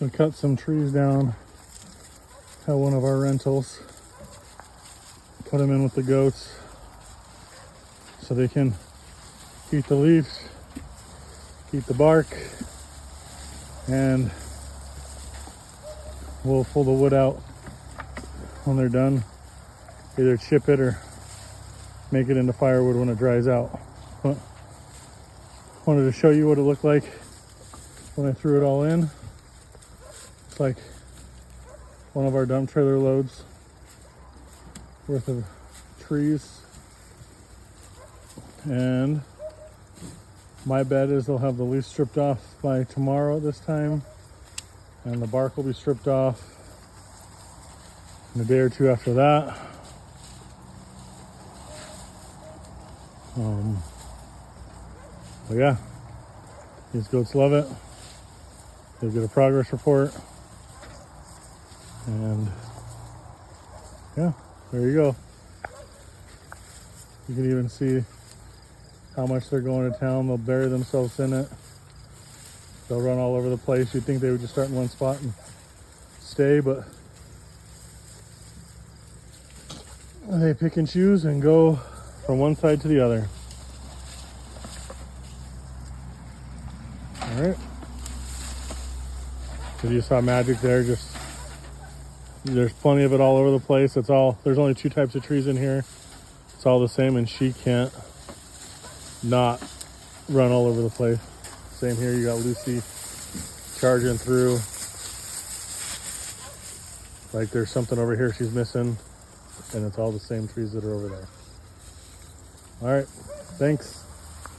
We cut some trees down at one of our rentals. Put them in with the goats so they can eat the leaves, eat the bark, and we'll pull the wood out when they're done. Either chip it or make it into firewood when it dries out. But wanted to show you what it looked like when I threw it all in. It's like one of our dump trailer loads worth of trees. And my bet is they'll have the leaves stripped off by tomorrow at this time, and the bark will be stripped off in a day or two after that. But yeah, these goats love it. They get a progress report, and yeah, there you go. You can even see how much they're going to town. They'll bury themselves in it. They'll run all over the place. You'd think they would just start in one spot and stay, but they pick and choose and go from one side to the other. All right. So you saw magic there. Just there's plenty of it all over the place. It's all, there's only two types of trees in here. It's all the same, and she can't not run all over the place. Same here. You got Lucy charging through. Like there's something over here she's missing, and it's all the same trees that are over there. All right. Thanks.